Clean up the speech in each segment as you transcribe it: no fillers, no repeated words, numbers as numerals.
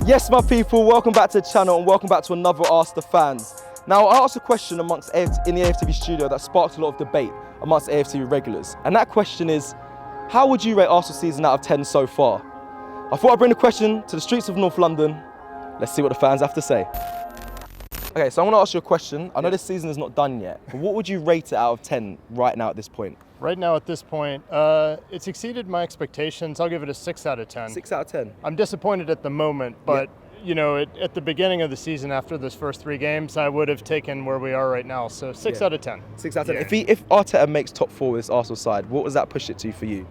Yes, my people, welcome back to the channel and welcome back to another Ask the Fans. Now, I asked a question in the AFTV studio that sparked a lot of debate amongst AFTV regulars. And that question is, how would you rate Arsenal's season out of 10 so far? I thought I'd bring the question to the streets of North London. Let's see what the fans have to say. Okay, so I want to ask you a question. I know this season is not done yet, but what would you rate it out of 10 right now at this point? Right now at this point, it's exceeded my expectations. I'll give it a 6 out of 10. 6 out of 10? I'm disappointed at the moment, but you know, at the beginning of the season, after those first 3 games, I would have taken where we are right now. So 6 out of 10. 6 out of 10. If Arteta makes top 4 with this Arsenal side, what does that push it to for you?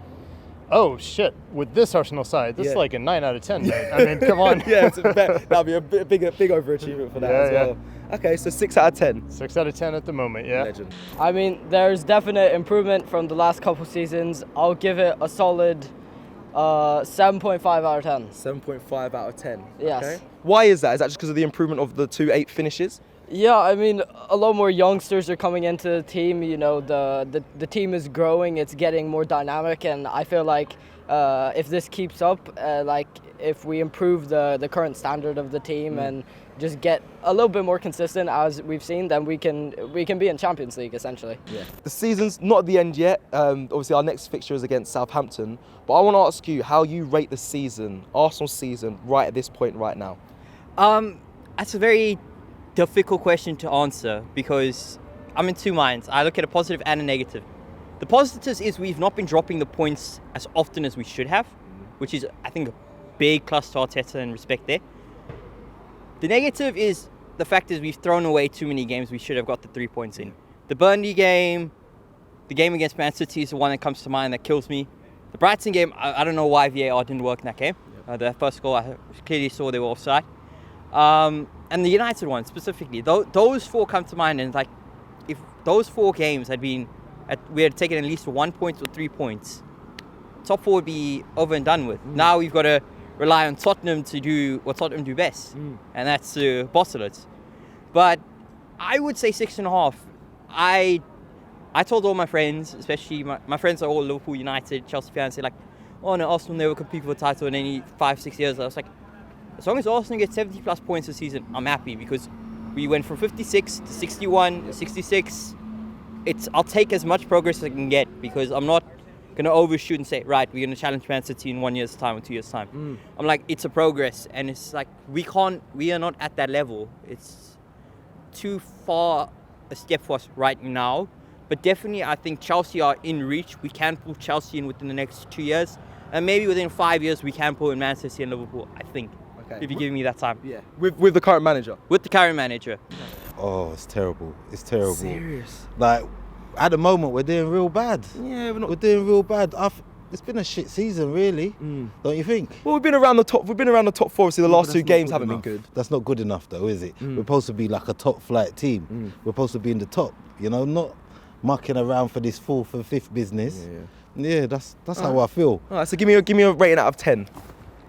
Oh shit! With this Arsenal side, this is like a 9 out of 10, mate. I mean, come on. That'd be a big overachievement for that as well. Okay, so 6 out of 10. 6 out of 10 at the moment, yeah. Legend. I mean, there's definite improvement from the last couple seasons. I'll give it a solid 7.5 out of 10. 7.5 out of 10. Yes. Okay. Why is that? Is that just because of the improvement of the 2 8 finishes? Yeah, I mean, a lot more youngsters are coming into the team. You know, the team is growing. It's getting more dynamic, and I feel like if this keeps up, like if we improve the current standard of the team and just get a little bit more consistent, as we've seen, then we can be in Champions League essentially. Yeah. The season's not at the end yet. Obviously, our next fixture is against Southampton. But I want to ask you how you rate the season, Arsenal's season, right at this point, right now. That's a very difficult question to answer because I'm in two minds. I look at a positive and a negative. The positives is we've not been dropping the points as often as we should have, which is, I think, a big plus to Arteta and respect there. The negative is the fact is we've thrown away too many games we should have got the 3 points in. The Burnley game, the game against Man City is the one that comes to mind that kills me. The Brighton game, I don't know why VAR didn't work in that game. The first goal, I clearly saw they were offside. And the United one specifically, those 4 come to mind, and like, if those 4 games had been, we had taken at least 1 point or 3 points, top 4 would be over and done with. Now we've got to rely on Tottenham to do what Tottenham do best, and that's to bottle it. But I would say 6.5. I told all my friends, especially my friends are all Liverpool, United, Chelsea fans, they're like, oh no, Arsenal never compete for a title in any 5-6 years. I was like, as long as Arsenal gets 70 plus points this season, I'm happy, because we went from 56 to 61, 66. I'll take as much progress as I can get, because I'm not going to overshoot and say, right, we're going to challenge Man City in 1 year's time or 2 years' time. I'm like, it's a progress, and it's like, we are not at that level. It's too far a step for us right now, but definitely I think Chelsea are in reach. We can pull Chelsea in within the next 2 years, and maybe within 5 years we can pull in Man City and Liverpool, I think. Okay. If you give me that time. Yeah. With the current manager? With the current manager. Oh, it's terrible. It's terrible. Serious? Like, at the moment, we're doing real bad. Yeah, we're doing real bad. It's been a shit season, really. Don't you think? Well, we've been around the top 4. Obviously, the last 2 games haven't been good. That's not good enough, though, is it? We're supposed to be like a top flight team. We're supposed to be in the top, you know, not mucking around for this 4th and 5th business. Yeah, that's how I feel. All right, so give me a rating out of 10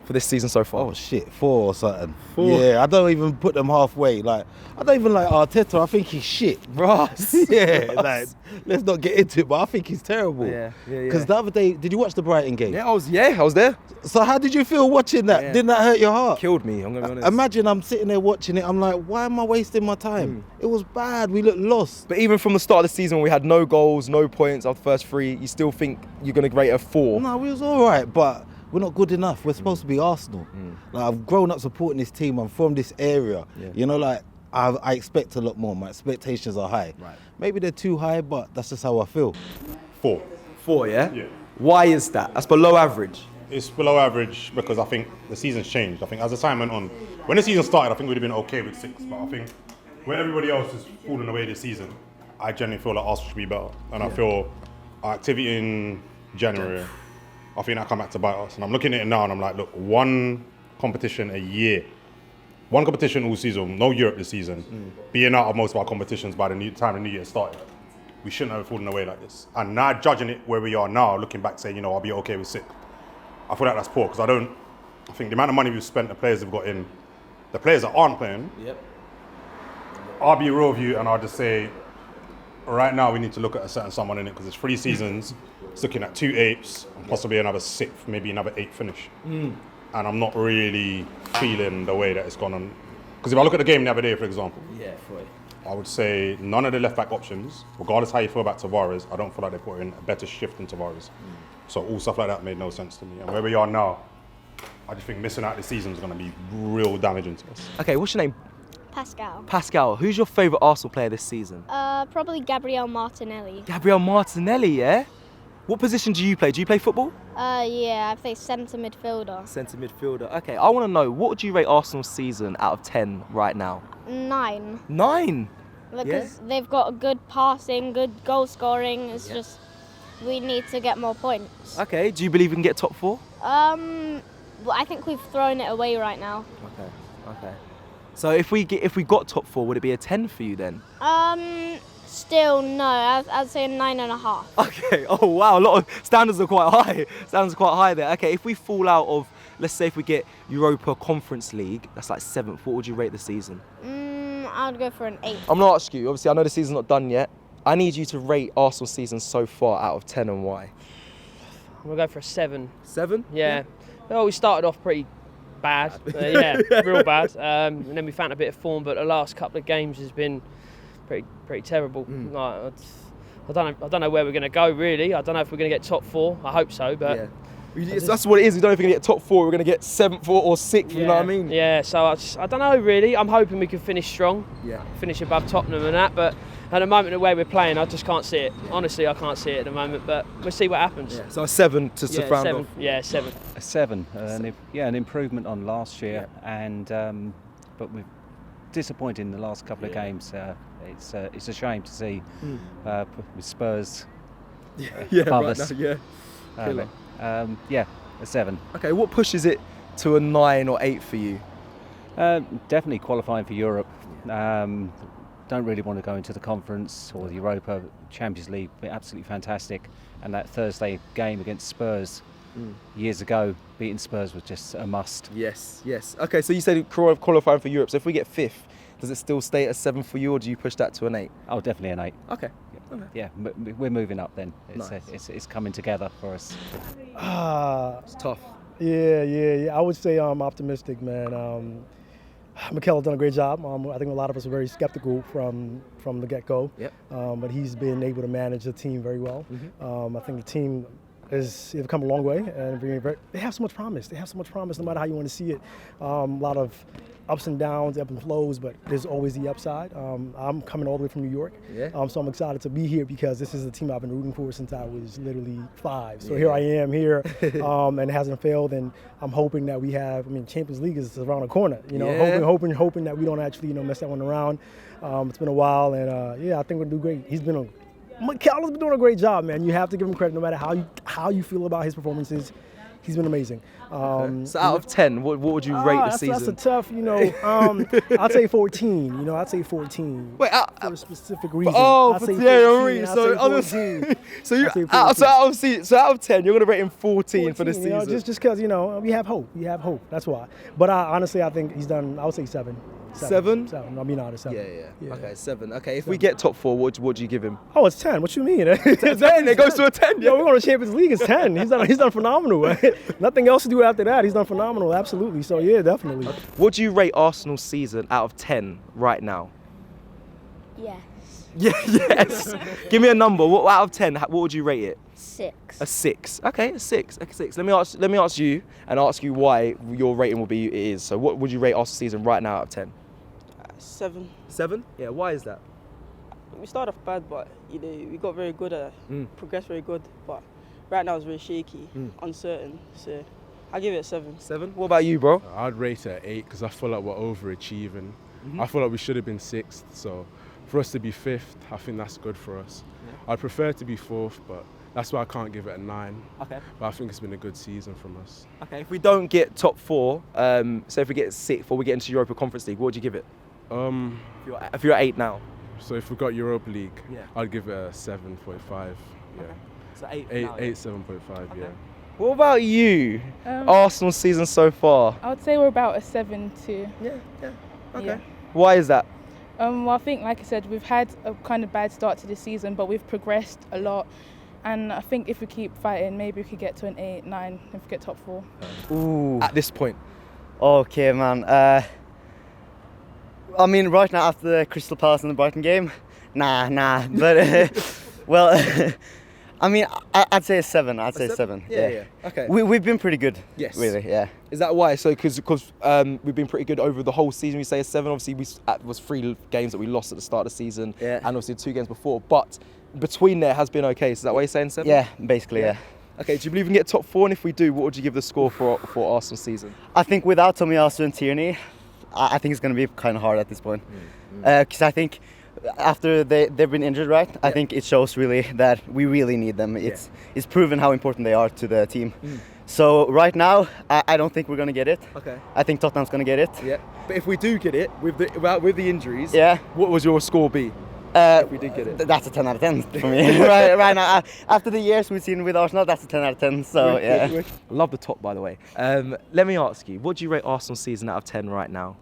for this season so far. Oh shit, 4 or something. 4? Yeah, I don't even put them halfway. Like, I don't even like Arteta. I think he's shit. Ross. Yeah, like, let's not get into it, but I think he's terrible. Yeah. Because the other day, did you watch the Brighton game? Yeah, I was there. So how did you feel watching that? Yeah. Didn't that hurt your heart? Killed me, I'm gonna be honest. Imagine I'm sitting there watching it. I'm like, why am I wasting my time? It was bad. We looked lost. But even from the start of the season, when we had no goals, no points after the first 3, you still think you're gonna rate a 4? No, we was all right, but we're not good enough. We're supposed to be Arsenal. Like, I've grown up supporting this team. I'm from this area. You know, like, I expect a lot more. My expectations are high. Right. Maybe they're too high, but that's just how I feel. 4. 4, yeah? Yeah. Why is that? That's below average. It's below average because I think the season's changed. I think as the time went on, when the season started, I think we'd have been okay with 6. But I think where everybody else is falling away this season, I genuinely feel like Arsenal should be better. And I feel our activity in January, I think that come back to bite us. And I'm looking at it now and I'm like, look, 1 competition a year. 1 competition all season, no Europe this season. Being out of most of our competitions by the time the new year started. We shouldn't have fallen away like this. And now judging it where we are now, looking back saying, you know, I'll be okay with 6. I feel like that's poor, because I think the amount of money we've spent, the players have got in, the players that aren't playing, I'll be real with you and I'll just say, right now we need to look at a certain someone in it, because it's 3 seasons, it's looking at 2 8s, and possibly another 6th, maybe another 8th finish. and I'm not really feeling the way that it's gone on. Because if I look at the game the other day, for example, I would say none of the left-back options, regardless how you feel about Tavares, I don't feel like they put in a better shift than Tavares. So all stuff like that made no sense to me. And where we are now, I just think missing out this season is going to be real damaging to us. Okay, what's your name? Pascal. Pascal. Who's your favourite Arsenal player this season? Probably Gabriel Martinelli. Gabriel Martinelli, yeah? What position do you play? Do you play football? Yeah, I play centre midfielder. Centre midfielder. Okay, I want to know, what would you rate Arsenal's season out of 10 right now? 9. 9? Because they've got a good passing, good goal scoring. It's just we need to get more points. Okay, do you believe we can get top 4? Well, I think we've thrown it away right now. Okay. So if we got top 4, would it be a 10 for you then? Still no. I'd say a 9.5. Okay. Oh wow, a lot of standards are quite high. Standards are quite high there. Okay, if we fall out of, let's say if we get Europa Conference League, that's like 7th. What would you rate the season? I would go for an 8. I'm gonna ask you. Obviously, I know the season's not done yet. I need you to rate Arsenal's season so far out of 10 and why. We'll go for a 7. 7? Yeah. Well, we started off pretty bad. Real bad. And then we found a bit of form, but the last couple of games has been pretty terrible. Like, I don't know where we're going to go really. I don't know if we're going to get top 4. I hope so, but that's what it is. We don't know if we're going to get top 4. We're going to get 7th or 6th. You know what I mean? Yeah. So I don't know really. I'm hoping we can finish strong. Yeah. Finish above Tottenham and that, but at the moment the way we're playing, I just can't see it. Honestly, I can't see it at the moment, but we'll see what happens. Yeah. So a 7 to round off. Yeah, 7. A 7. An improvement on last year, and but we're disappointed in the last couple of games. It's a shame to see with Spurs above us. A 7. Okay, what pushes it to a 9 or 8 for you? Definitely qualifying for Europe. Don't really want to go into the conference or the Europa Champions League. But absolutely fantastic. And that Thursday game against Spurs years ago, beating Spurs was just a must. Yes. Okay, so you said qualifying for Europe. So if we get 5th, does it still stay at a 7 for you, or do you push that to an 8? Oh, definitely an 8. Okay. Yeah, we're moving up then. It's coming together for us. It's tough. Yeah. I would say I'm optimistic, man. Mikel's done a great job. I think a lot of us were very skeptical from the get-go. Yep. But he's been able to manage the team very well. I think the team they've come a long way, and they have so much promise. They have so much promise, no matter how you want to see it. A lot of ups and downs, ebbs and flows, but there's always the upside. I'm coming all the way from New York, so I'm excited to be here because this is a team I've been rooting for since I was literally 5. So here I am here, and it hasn't failed. And I'm hoping that we have. Champions League is around the corner. Hoping that we don't actually mess that one around. It's been a while, and I think we'll do great. Mikel has been doing a great job, man. You have to give him credit, no matter how you feel about his performances. He's been amazing. So out of 10, what would you rate the season? That's a tough, I'd say 14. I'd say 14. Wait, for a specific reason. Oh, for Thierry Henry. So out of 10, you're going to rate him 14 for this season. Just because we have hope. We have hope. That's why. But honestly, I think he's done. I would say 7. 7? 7. I'll be honest. 7. Yeah. Okay, 7. Okay, if we get top 4, what do you give him? Oh, it's 10. What you mean? 10. It goes to a 10. Yo, we're going to Champions League. It's 10. He's done phenomenal. Nothing else to do after that. He's done phenomenal. Absolutely. So yeah, definitely. What do you rate Arsenal's season out of 10 right now? Yes. Yes. Give me a number. What out of 10? What would you rate it? 6. A 6. Okay, a 6. Okay, 6. Let me ask you and ask you why your rating will be it is. So what would you rate Arsenal's season right now out of 10? 7. 7? Yeah. Why is that? We started off bad, but we got very good at it. Progressed very good, but right now it's very shaky, uncertain. So I give it a 7. 7. What about you, bro? I'd rate it an 8 because I feel like we're overachieving. I feel like we should have been 6th. So for us to be 5th, I think that's good for us. Yeah. I'd prefer to be 4th, but that's why I can't give it a 9. Okay. But I think it's been a good season from us. Okay. If we don't get top 4, so if we get 6th or we get into Europa Conference League, what would you give it? If you're 8 now. So if we got Europa League, I'd give it a 7.5. Yeah. So 8. 7.5. Okay. Yeah. What about you? Arsenal season so far? I would say we're about a 7 too. Yeah. Okay. Yeah. Why is that? Well, I think, like I said, we've had a kind of bad start to the season, but we've progressed a lot. And I think if we keep fighting, maybe we could get to an 8, 9 if we get top 4. Ooh. At this point? Okay, man. I mean, right now after the Crystal Palace and the Brighton game, nah. But well, I mean, I'd say a 7. I'd say a 7. Yeah. Okay. We've been pretty good. Yes. Really, yeah. Is that why? So because we've been pretty good over the whole season. We say a 7. Obviously, it was 3 games that we lost at the start of the season, and obviously 2 games before. But between there has been okay. So is that why you're saying 7? Yeah, basically, yeah. Okay. Do you believe we can get top 4? And if we do, what would you give the score for Arsenal season? I think without Tomiyasu and Tierney, I think it's going to be kind of hard at this point. Because I think after they've been injured, right? I think it shows really that we really need them. It's proven how important they are to the team. So right now, I don't think we're going to get it. Okay. I think Tottenham's going to get it. Yeah. But if we do get it with the injuries, what would your score be? If we did get it, that's a 10 out of 10 for me. right now, after the years we've seen with Arsenal, that's a 10 out of 10. So yeah. Love the top, by the way. Let me ask you, what do you rate Arsenal's season out of 10 right now?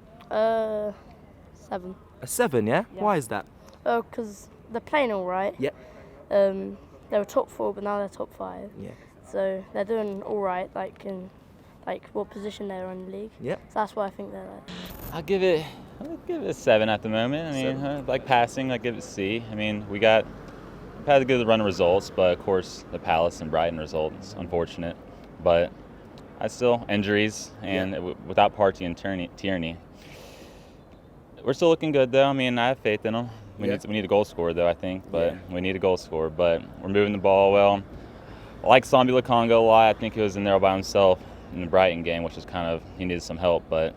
7. A 7, yeah? Why is that? Oh, because they're playing all right. Yeah. They were top 4, but now they're top 5. Yeah. So they're doing all right, like in what position they're in the league. Yeah. So that's why I think they're like. I'll give it a 7 at the moment. I mean, like passing, I give it a C. I mean, we've had a good run of results, but of course the Palace and Brighton results unfortunate. But I still injuries and without Partey and Tierney. We're still looking good though. I mean, I have faith in them. We need a goal scorer though, I think, but we need a goal scorer. But we're moving the ball well. I like Sambi Lokonga a lot. I think he was in there all by himself in the Brighton game, which is he needed some help. But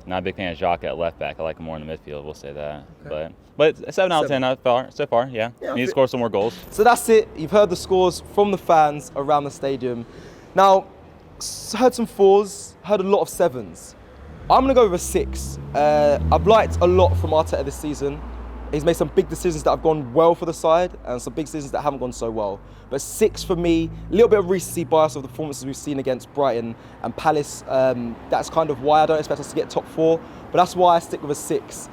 not a big fan of Xhaka at left back. I like him more in the midfield. We'll say that. Okay. But a 7 out of 10 so far. Yeah. Need to score some more goals. So that's it. You've heard the scores from the fans around the stadium. Now, heard some 4s. Heard a lot of 7s. I'm going to go with a 6. I've liked a lot from Arteta this season. He's made some big decisions that have gone well for the side and some big decisions that haven't gone so well. But 6 for me, a little bit of recency bias of the performances we've seen against Brighton and Palace. That's kind of why I don't expect us to get top 4, but that's why I stick with a 6.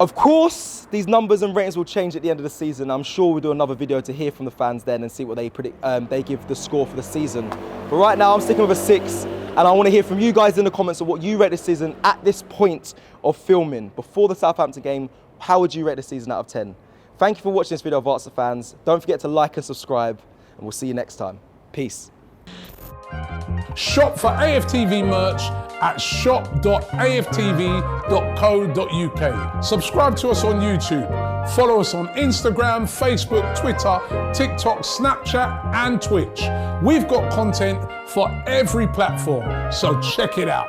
Of course, these numbers and ratings will change at the end of the season. I'm sure we'll do another video to hear from the fans then and see what they predict. They give the score for the season. But right now, I'm sticking with a 6, and I want to hear from you guys in the comments of what you rate this season at this point of filming. Before the Southampton game, how would you rate the season out of 10? Thank you for watching this video of Arsenal fans. Don't forget to like and subscribe, and we'll see you next time. Peace. Shop for AFTV merch at shop.aftv.co.uk. Subscribe to us on YouTube. Follow us on Instagram, Facebook, Twitter, TikTok, Snapchat, and Twitch. We've got content for every platform, so check it out.